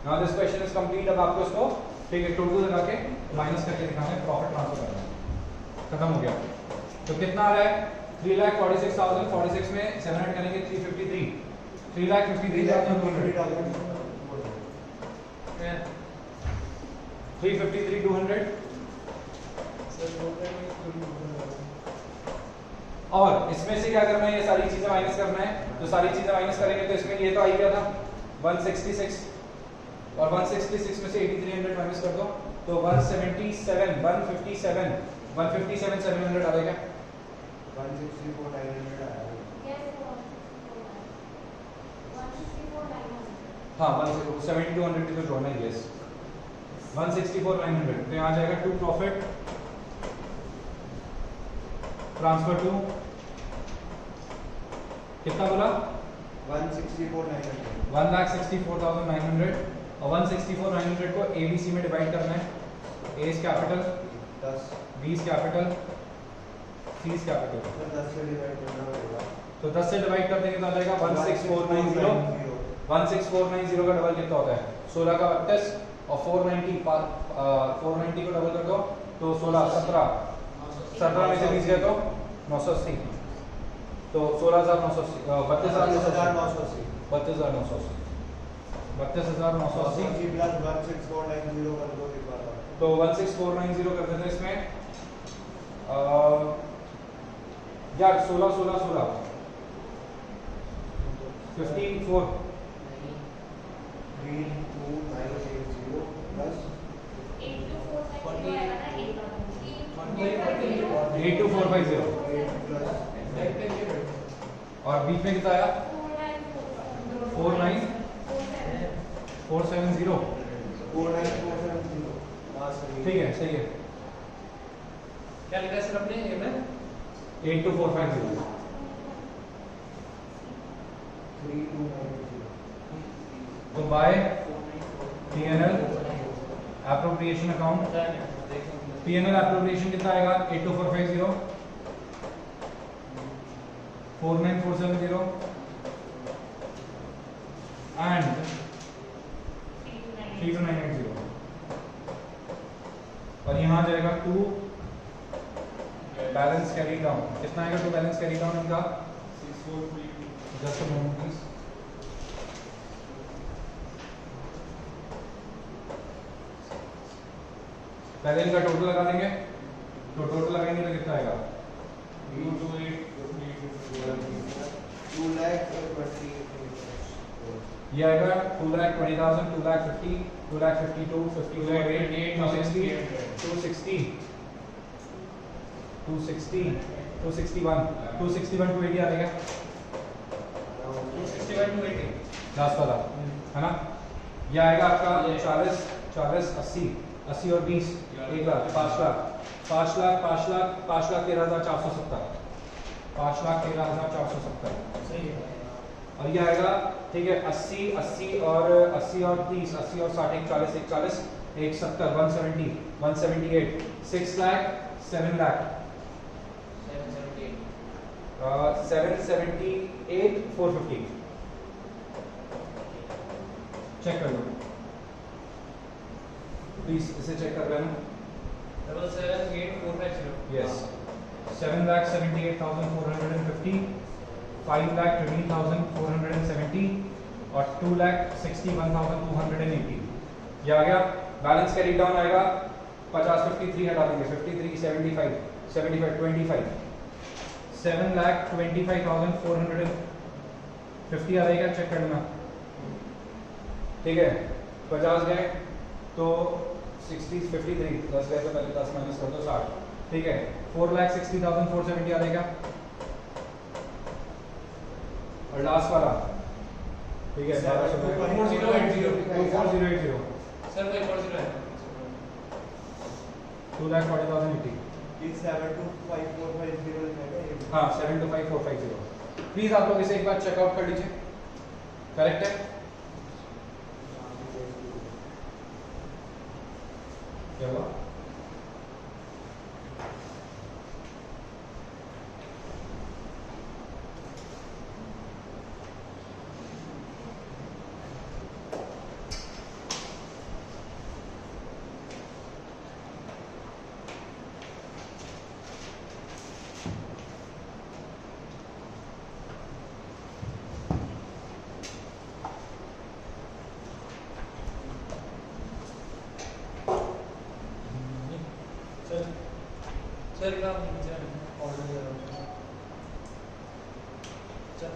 now this question is complete. अब आपको इसको ठीक है टोटल लगा के माइनस करके दिखाना है, प्रॉफिट ट्रांसफर करना है। खत्म हो गया। तो कितना आ रहा है 3,46,000 46 में 700 करेंगे 353 3,53,200 और इसमें से क्या करना है, ये सारी चीजें माइनस करना है। तो सारी चीजें माइनस करेंगे तो इसमें ये तो आ ही गया था 166 और 166 में से 8300 माइनस कर दो तो 157 700 आ जाएगा। 164,900 आया। हाँ 17200 की तो जोड़ना है यस 164,900 तो यहाँ आ जाएगा टू प्रॉफिट ट्रांसफर टू कितना बोला 164,900 1,64,900 और 164,900 को ABC में डिवाइड करना है। A is capital 10 B is capital C is capital. तो 10 से डिवाइड करना पड़ेगा। तो 10 से डिवाइड कर देंगे तो आ जाएगा 16490 16490 का डबल कितना होता है 16 का 32 और 490 को डबल कर दो तो 16 17 में से 20 गए तो 980 तो 16,980 32,980 32,980 प्लस 16490 कर दो एक बार और। तो 16490 कर देते हैं इसमें यार 16 16 16 54 32,980 plus 82450 8 plus और बीच में कितना आया 49470 49470 हाँ सही ठीक है सही है क्या लिखा है सर अपने ए में 82450 32,980 तो by PNL appropriation account PNL appropriation कितना आएगा 82450 49470 एंड 32980 और यहाँ जाएगा टू बैलेंस कैरी डाउन कितना आएगा टू बैलेंस कैरी डाउन इनका जस्ट अ मोमेंट प्लीज पहले इनका टोटल लगा देंगे तो टोटल लगाएंगे तो कितना आएगा 2,20,000 ये आएगा 2,20,000 2,50,000 2,52,000 58,000 260 261 261 280 आ जाएगा 261 to 80 लास्ट वाला है ना ये आएगा आपका 40 40 80 80 और 20 1 लाख 5 लाख 5 लाख 5 लाख 5 लाख 13,470 5 लाख 13,470 सही है और ये आएगा ठीक है 80 80 और 30 80 और 60 40 40 170 170 178 6 लाख 7 लाख 778 450 चेक कर लो प्लीज इसे चेक कर लेना 778,450 यस 7,78,450 5,20,470 और 2,61,280 ये आ गया बैलेंस कैरी डाउन आएगा 50 53 हटा देंगे 53 75 75 25 7,25,450 आ जाएगा चेक कर लेना ठीक है 50 गए तो 60 53 10 गए तो पहले 10 माइनस कर दो 60 ठीक है 4,60,470 आ जाएगा और लास्ट वाला ठीक है 4080 सर कोई 40 है 2,40,080 ये 725,450 लिखेगा ये हाँ 7,25,450 प्लीज आप लोग इसे एक बार चेकआउट कर लीजिए करेक्ट है क्या हुआ सर का ऑर्डर दे रहा हूँ चल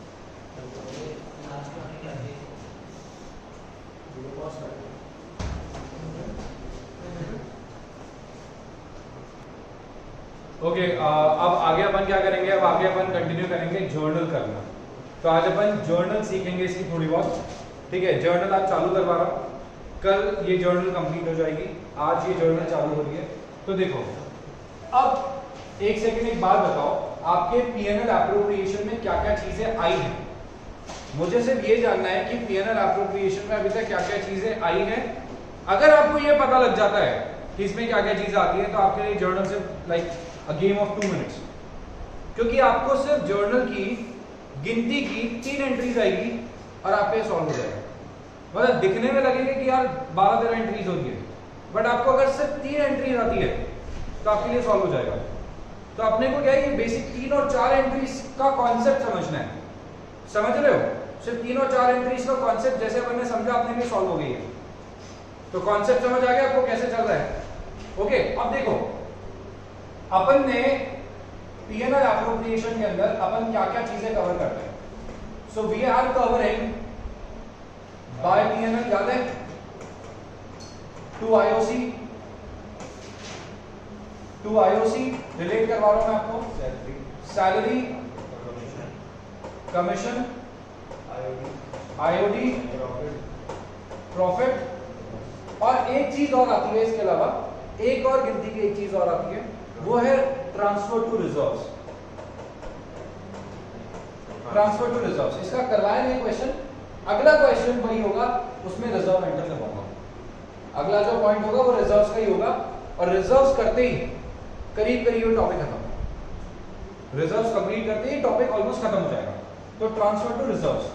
सर लास्ट में क्या है ओके अब आगे अपन क्या करेंगे अब आगे अपन कंटिन्यू करेंगे जर्नल करना तो आज अपन जर्नल सीखेंगे इसकी थोड़ी बहुत ठीक है जर्नल आज चालू करवा रहा हूँ कल ये जर्नल कंप्लीट हो जाएगी आज ये जर्नल चालू हो रही है तो देखो अब एक सेकंड एक बात बताओ आपके पीएनएल एप्रोप्रिएशन में क्या क्या चीजें आई हैं मुझे सिर्फ ये जानना है कि पीएनएल एप्रोप्रिएशन में अभी तक क्या क्या चीजें आई हैं अगर आपको ये पता लग जाता है कि इसमें क्या क्या चीजें आती है तो आपके लिए जर्नल सिर्फ like a game of 2 minutes क्योंकि आपको सिर्फ जर्नल की गिनती की 3 एंट्रीज आएगी और आप पे सॉल्व हो जाएगा मतलब दिखने में लगेगा कि यार 12-13 एंट्रीज होती है बट आपको अगर सिर्फ 3 एंट्रीज आती है तो आपके लिए सॉल्व हो जाएगा तो अपने को क्या है ये बेसिक 3 और 4 एंट्रीज का कॉन्सेप्ट समझना है समझ रहे हो सिर्फ 3 और 4 एंट्रीज का कॉन्सेप्ट जैसे मैंने समझा अपने लिए सॉल्व हो गई है तो कॉन्सेप्ट समझ आ गया आपको कैसे चल रहा है? ओके, अब देखो अपन ने पीएनएल एप्रोप्रिएशन के अंदर अपन क्या क्या चीजें कवर करते हैं. So we are covering by PNL, याद है, टू आईओसी रिलेट करवा रहा हूं मैं आपको. सैलरी, कमीशन, आईओडी, प्रॉफिट, और एक चीज और आती है इसके अलावा, एक और गिनती की एक चीज और आती है, वो है transfer to reserves. Transfer to reserves इसका करवाया नहीं क्वेश्चन. अगला क्वेश्चन वही होगा, उसमें रिजर्व एंटर करवाऊंगा. अगला जो पॉइंट होगा वो रिजर्व्स का ही होगा, और रिजर्व्स करते ही करीब करीब ये टॉपिक खत्म. रिजर्व्स कंप्लीट करते ही टॉपिक ऑलमोस्ट खत्म हो जाएगा. तो ट्रांसफर टू रिजर्व्स,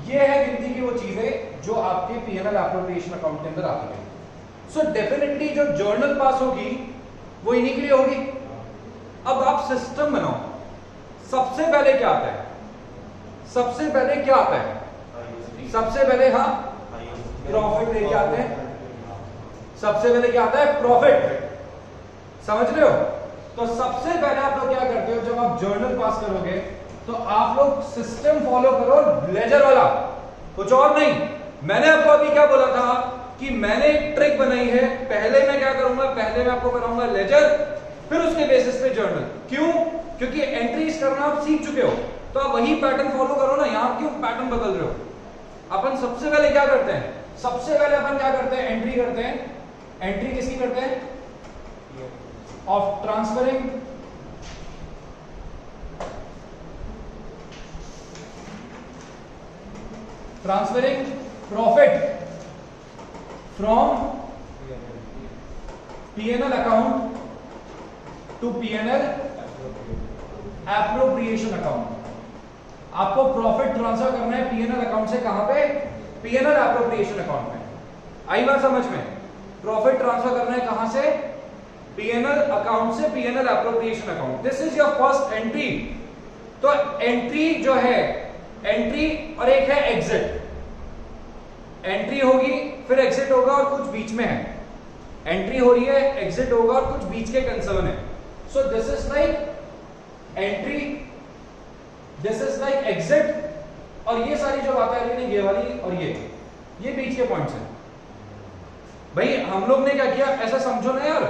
ये है गिनती की वो चीजें जो आपके पीएनएल एप्रोप्रिएशन अकाउंट के अंदर आती है. सो डेफिनेटली जो जर्नल पास होगी वो इन्हीं के लिए होगी. अब आप सिस्टम बनाओ. सबसे पहले क्या आता है? सबसे पहले क्या आता है? सबसे पहले हाँ प्रॉफिट लेके आते हैं. सबसे पहले क्या आता है? प्रॉफिट. समझ रहे हो? तो सबसे पहले आप लोग क्या करते हो, जब आप जर्नल पास करोगे तो आप लोग सिस्टम फॉलो करो, लेजर वाला, कुछ और नहीं. मैंने आपको अभी क्या बोला था कि मैंने एक ट्रिक बनाई है. पहले मैं क्या करूंगा, पहले मैं आपको कराऊंगा लेजर, फिर उसके बेसिस पे जर्नल. क्यों? क्योंकि एंट्रीज करना आप सीख चुके हो, तो आप वही पैटर्न फॉलो करो ना. यहां क्यों पैटर्न बदल रहे हो? अपन सबसे पहले क्या करते हैं? सबसे पहले अपन क्या करते हैं? एंट्री करते हैं. एंट्री किसकी करते हैं? Of transferring profit from PNL account to PNL appropriation account. आपको प्रॉफिट ट्रांसफर करना है पीएनएल अकाउंट से कहां पे? पीएनएल एप्रोप्रिएशन अकाउंट में. आई बात समझ में? प्रॉफिट ट्रांसफर करना है कहां से? पीएनएल अकाउंट से PNL appropriation account. This is your first entry. तो एंट्री जो है, एंट्री और एक है एग्जिट. एंट्री होगी फिर एग्जिट होगा और कुछ बीच में है. एंट्री हो रही है, एग्जिट होगा और कुछ बीच के कंसर्न है. So this is like entry, this is like exit, और ये सारी जो बातें आ रही है, ये वाली और ये बीच के पॉइंट्स हैं. भाई हम लोग ने क्या किया, ऐसा समझो ना यार,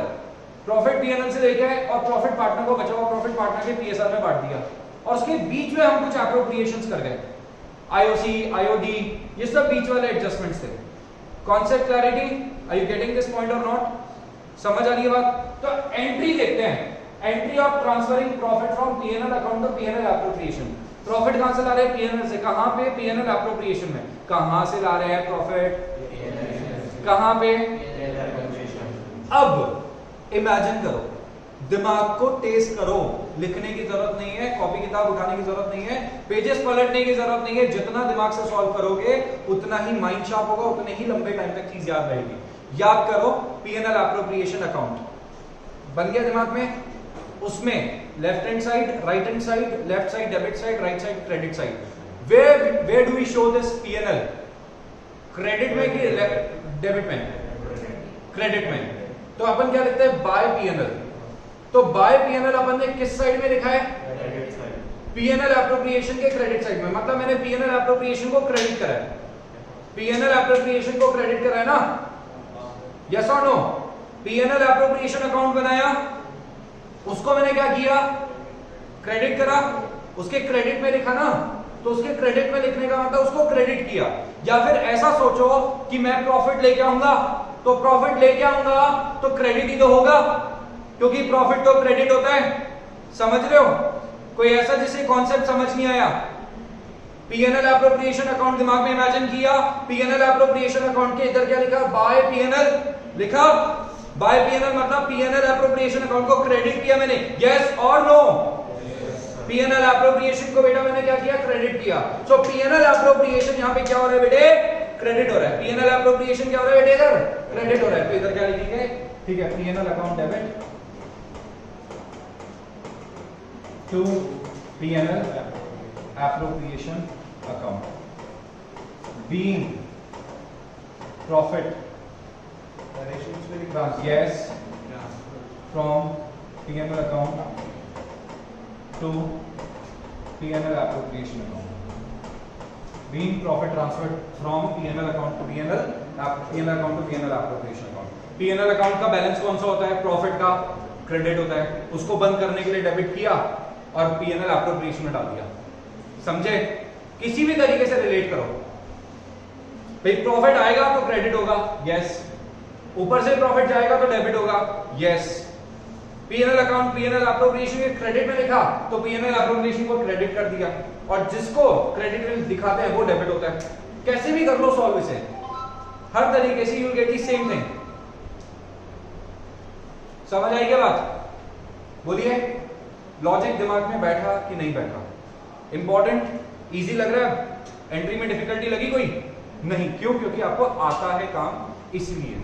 प्रॉफिट पीएनएल से लेके आए और प्रॉफिट पार्टनर को बचा हुआ प्रॉफिट पार्टनर के पीएसआर में बांट दिया, और उसके बीच में हम कुछ एप्रोप्रिएशंस कर गए. आईओसी, आईओडी, ये सब बीच वाले एडजस्टमेंट्स थे. Concept clarity? Are you getting this point और नॉट? समझ आ रही है बात? तो एंट्री देखते हैं. Entry of transferring profit from PNL account to PNL appropriation. Profit कहां से ला रहे हैं? पीएनएल से. कहां पे? पीएनएल एप्रोप्रिएशन में. कहां से ला रहे हैं प्रॉफिट? कहां पे? अब इमेजिन करो, दिमाग को टेस्ट करो. लिखने की जरूरत नहीं है, कॉपी किताब उठाने की जरूरत नहीं है, पेजेस पलटने की जरूरत नहीं है. जितना दिमाग से सॉल्व करोगे उतना ही माइंड शार्प होगा, उतने ही लंबे टाइम तक चीज याद रहेगी. याद करो, पीएनएल एप्रोप्रिएशन अकाउंट बन गया दिमाग में. उसमें left hand side, right hand side, left side debit side, right side credit side. Where do we show this PNL? Credit में कि डेबिट में? क्रेडिट में. तो अपन क्या लिखते हैं? By PNL. तो बाय पीएनएल अपन ने किस साइड में लिखा है? पीएनएल एप्रोप्रिएशन के क्रेडिट साइड में. मतलब मैंने पीएनएल एप्रोप्रिएशन को क्रेडिट करा है. पीएनएल एप्रोप्रिएशन को क्रेडिट करा है ना? यस और नो? पीएनएल एप्रोप्रिएशन अकाउंट बनाया, उसको मैंने क्या किया? क्रेडिट करा. उसके क्रेडिट में लिखा ना, तो उसके क्रेडिट में लिखने का मतलब उसको क्रेडिट किया. या फिर ऐसा सोचो कि मैं प्रॉफिट लेके आऊंगा, तो प्रॉफिट लेके आऊंगा तो क्रेडिट ही तो होगा, क्योंकि प्रॉफिट तो क्रेडिट होता है. समझ रहे हो? कोई ऐसा जिसे कॉन्सेप्ट समझ नहीं आया? पीएनएल एप्रोप्रिएशन अकाउंट दिमाग में इमेजिन किया. पीएनएल एप्रोप्रिएशन अकाउंट के इधर क्या लिखा? बाय पीएनएल लिखा. बाय पीएनएल मतलब पीएनएल एप्रोप्रिएशन अकाउंट को क्रेडिट किया मैंने. यस और नो? पीएनएल एप्रोप्रिएशन को बेटा मैंने क्या किया? क्रेडिट किया. सो पीएनएल एप्रोप्रिएशन यहां पे क्या हो रहा है बेटे? क्रेडिट हो रहा है. पीएनएल एप्रोप्रिएशन क्या हो रहा है बेटे? इधर क्रेडिट हो रहा है. तो इधर क्या लिखेंगे? ठीक है, PNL account debit to PNL appropriation account being profit Directions में लिखा transferred from P&L account to P&L appropriation account, being profit transferred from P&L account to P&L account to P&L appropriation account. P&L account का balance कौन सा होता है? Profit का credit होता है, उसको बंद करने के लिए डेबिट किया और P&L एप्रोप्रिएशन में डाल दिया। समझे? किसी भी तरीके से रिलेट करो भाई, प्रॉफिट आएगा तो क्रेडिट होगा, यस, ऊपर से प्रॉफिट जाएगा तो डेबिट होगा, yes. P&L account P&L appropriation के क्रेडिट में लिखा तो P&L एप्रोप्रिएशन को क्रेडिट कर दिया, और जिसको क्रेडिट में दिखाते हैं वो डेबिट होता है। कैसे भी कर लो सॉल्व इसे, हर तरीके से you will get the same thing. समझ आई क्या बात? बोलिए, लॉजिक दिमाग में बैठा कि नहीं बैठा? इंपॉर्टेंट, इजी लग रहा है? एंट्री में डिफिकल्टी लगी कोई? नहीं, क्यों? क्योंकि आपको आता है काम, इसलिए।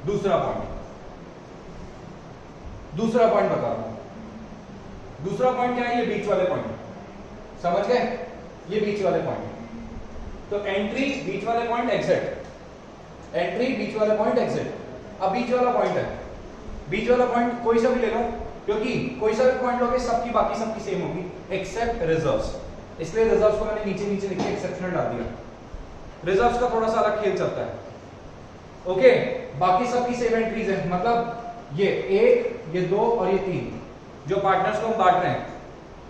दूसरा पॉइंट बता रहा हूं। दूसरा पॉइंट क्या है? ये बीच वाले पॉइंट, समझ गए? ये बीच वाले पॉइंट। तो एंट्री बीच वाले पॉइंट, एग्जिट, एंट्री बीच वाले पॉइंट, एग्जिट। अब बीच वाला पॉइंट है, बीच वाला पॉइंट कोई सा भी ले लो, क्योंकि कोई सा भी पॉइंट लोगे सबकी बाकी सबकी सेम होगी एक्सेप्ट रिजर्व्स, इसलिए रिजर्व्स को मैंने नीचे नीचे लिख के एक्सेप्शनल डाल दिया। रिजर्व्स का थोड़ा सा अलग खेल चलता है, ओके। बाकी सबकी सेम एंट्रीज है, मतलब ये 1, ये 2 और ये 3 जो पार्टनर्स को हम बांट रहे हैं,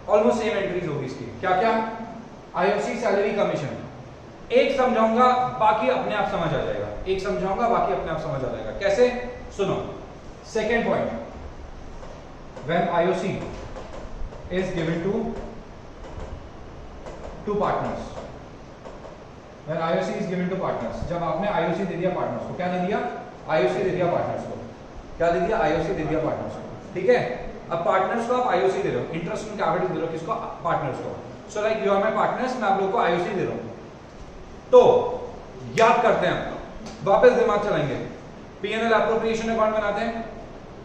ऑलमोस्ट सेम एंट्रीज होगी इसकी। क्या क्या? IOC, salary, commission. एक समझाऊंगा, बाकी अपने आप समझ आ जाएगा। एक समझाऊंगा, बाकी अपने आप समझ आ जाएगा। कैसे? सुनो, second point, when IOC is given to partners, when IOC is given to partners, जब आपने आईओसी दे दिया पार्टनर्स को, क्या दे दिया? आईओसी दे दिया पार्टनर्स को, क्या दे दिया? आईओसी दे दिया पार्टनर्स को, ठीक है। अब पार्टनर्स को आप आईओसी दे रहे हो, इंटरेस्ट इन कैपिटल दे रहे हो, किसको? पार्टनर्स को। So like you are my partners, मैं आप लोगों को आईओसी दे रहा हूं। तो याद करते हैं, वापस दिमाग चलाएंगे। P&L एप्रोप्रिएशन अकाउंट बनाते हैं,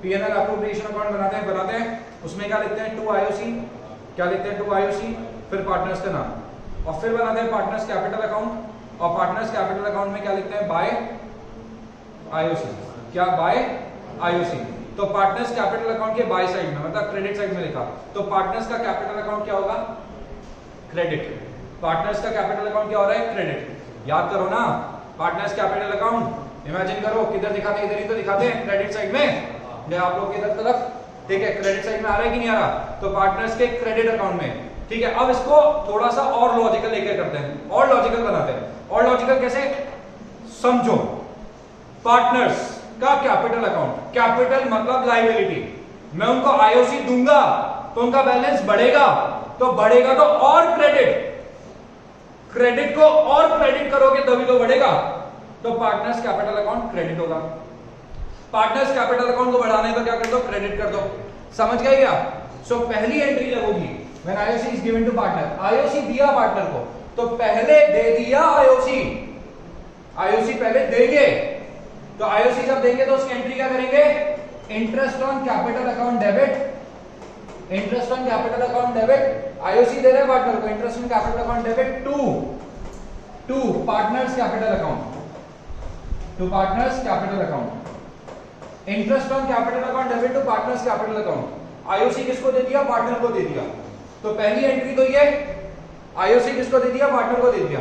P&L एप्रोप्रिएशन अकाउंट बनाते हैं, उसमें क्या लिखते हैं? टू आईओसी, क्या लिखते हैं? टू आईओसी, फिर पार्टनर्स का नाम, और फिर बनाते हैं पार्टनर्स कैपिटल अकाउंट, और पार्टनर्स कैपिटल अकाउंट में क्या लिखते हैं? By IOC. क्या? By IOC. तो पार्टनर्स कैपिटल अकाउंट के बाय साइड में, मतलब क्रेडिट साइड में लिखा, तो पार्टनर्स का कैपिटल अकाउंट क्या होगा? क्रेडिट। पार्टनर्स का कैपिटल अकाउंट क्या हो रहा है? क्रेडिट। याद करो ना, पार्टनर्स कैपिटल अकाउंट इमेजिन करो, किधर दिखाते हैं? इधर ही तो दिखाते हैं, क्रेडिट साइड में। ये आप लोग की इधर तरफ, ठीक है, क्रेडिट साइड में आ रहा है कि नहीं आ रहा? तो पार्टनर्स के क्रेडिट अकाउंट में, ठीक है। अब इसको थोड़ा सा और लॉजिकल लेकर करते हैं, और लॉजिकल बनाते हैं। और लॉजिकल कैसे? समझो, पार्टनर्स का कैपिटल अकाउंट, कैपिटल मतलब लायबिलिटी, मैं उनको आईओसी दूंगा तो उनका बैलेंस बढ़ेगा, तो बढ़ेगा तो और क्रेडिट को और क्रेडिट करोगे तभी तो बढ़ेगा, तो पार्टनर्स कैपिटल अकाउंट क्रेडिट होगा। पार्टनर्स कैपिटल अकाउंट को बढ़ाना है तो क्या कर दो? क्रेडिट कर दो। समझ गए क्या? सो पहली एंट्री जब होगी when IOC is given to partner, IOC दिया पार्टनर को, तो पहले दे दिया आईओसी, आईओसी पहले देंगे, तो आईओसी जब देंगे तो उसकी एंट्री क्या करेंगे? Interest on capital account debit, interest on capital account debit, IOC दे रहे हैं पार्टनर को, interest on capital account debit to partners capital account, to partners capital account, interest on capital account debit to partners capital account. IOC किसको दे दिया? Partner को दे दिया। तो पहली एंट्री तो ये, आईओसी किसको दे दिया? पार्टनर को दे दिया।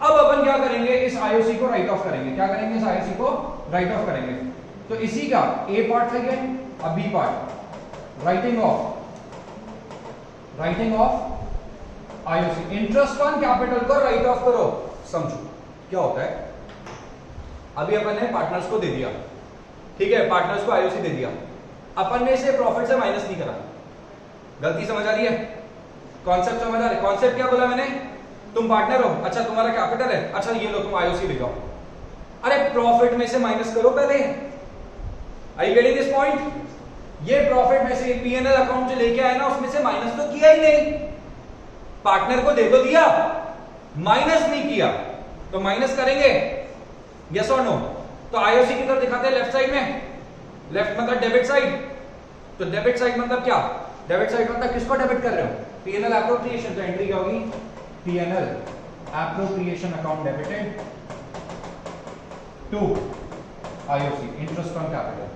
अब अपन क्या करेंगे? इस आईओसी को राइट ऑफ करेंगे। क्या करेंगे? इस आईओसी को राइट ऑफ करेंगे। तो इसी का ए पार्ट है, अब B part, writing off IOC, interest on capital को राइट ऑफ करो। समझो क्या होता है, अभी अपन ने पार्टनर्स को दे दिया, ठीक है, पार्टनर्स को आईओसी दे दिया, अपन ने इसे प्रॉफिट से माइनस नहीं करा। गलती समझ आ रही है? कॉन्सेप्ट समझ आ रहा है? कॉन्सेप्ट क्या बोला मैंने? तुम पार्टनर हो, अच्छा तुम्हारा कैपिटल है, अच्छा ये लो तुम आईओसी ले जाओ, अरे प्रॉफिट में से माइनस करो पहले। I getting this point? ये प्रॉफिट में से पीएनएल अकाउंट जो लेके आए ना उसमें से माइनस तो किया ही नहीं, पार्टनर को दे तो दिया, माइनस नहीं किया, तो माइनस करेंगे, यस और नो? तो आईओसी की तरफ दिखाते हैं लेफ्ट साइड में, लेफ्ट मतलब डेबिट साइड, तो डेबिट साइड मतलब क्या? डेबिट साइड मतलब किसको डेबिट कर रहे हो? पीएनएल एप्रोप्रिएशन, तो एंट्री क्या होगी? PNL appropriation account debited to IOC, interest on capital.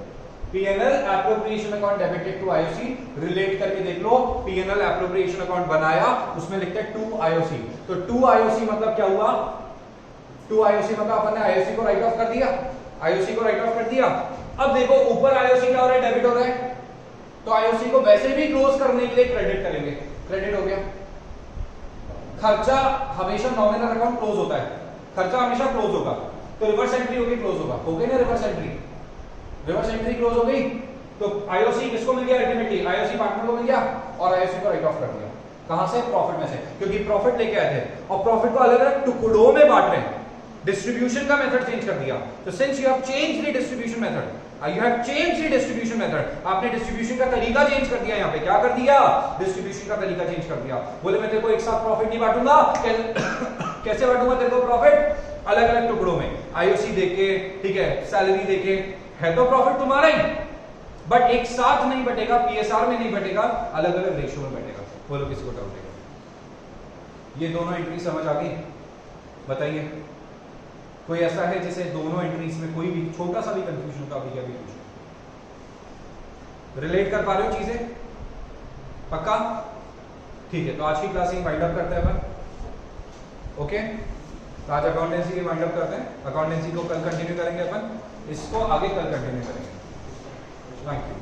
PNL appropriation account debited to IOC, relate करके देख लो, पीएनएल एप्रोप्रिएशन अकाउंट बनाया, उसमें लिखते हैं टू आईओसी। तो टू आईओसी मतलब क्या हुआ? टू आईओसी मतलब अपन ने आईओसी को राइट ऑफ कर दिया, आईओसी को राइट ऑफ कर दिया। अब देखो ऊपर आईओसी क्या हो रहा है? डेबिट हो रहा है, तो आईओसी को वैसे भी क्लोज करने के लिए क्रेडिट करेंगे, क्रेडिट हो गया। खर्चा हमेशा नॉमिनल अकाउंट क्लोज होता है, खर्चा हमेशा क्लोज होगा, तो रिवर्स एंट्री होगी क्लोज होगा, हो गई ना reverse entry, reverse entry close हो गई। तो आईओसी किसको मिल गया? अल्टीमेटली आईओसी पार्टनर को मिल गया और आईओसी को राइट ऑफ कर दिया। कहां से? प्रॉफिट में से, क्योंकि प्रॉफिट लेके आए थे और प्रॉफिट को अलग अलग टुकड़ों में बांट रहे हैं, डिस्ट्रीब्यूशन का मेथड चेंज कर दिया। तो since you have changed the distribution method, you have changed the distribution method, आपने डिस्ट्रीब्यूशन का तरीका चेंज कर दिया। यहाँ पे क्या कर दिया? डिस्ट्रीब्यूशन का तरीका चेंज कर दिया। बोले मैं तेरे को एक साथ प्रॉफिट नहीं बांटूंगा, कैसे बांटूंगा तेरे को प्रॉफिट? अलग अलग टुकड़ों में, आईओसी देके, ठीक है, सैलरी देके, है तो प्रॉफिट तुम्हारा ही, बट एक साथ नहीं बटेगा, पीएसआर में नहीं बटेगा, अलग अलग रेशियो में बटेगा। बोलो किसी को डाउट है? ये दोनों एंट्री समझ आ गई? बताइए कोई ऐसा है जिसे दोनों एंट्रीज में कोई भी छोटा सा भी कंफ्यूजन का अभी अभी पूछो? रिलेट कर पा रहे हो चीजें? पक्का? ठीक है, तो आज की क्लास वाइंड अप करते हैं अपन। ओके, तो आज अकाउंटेंसी की वाइंड अप करते हैं। अकाउंटेंसी को कल कंटिन्यू करेंगे अपन, इसको आगे कल कंटिन्यू करेंगे। Thank you.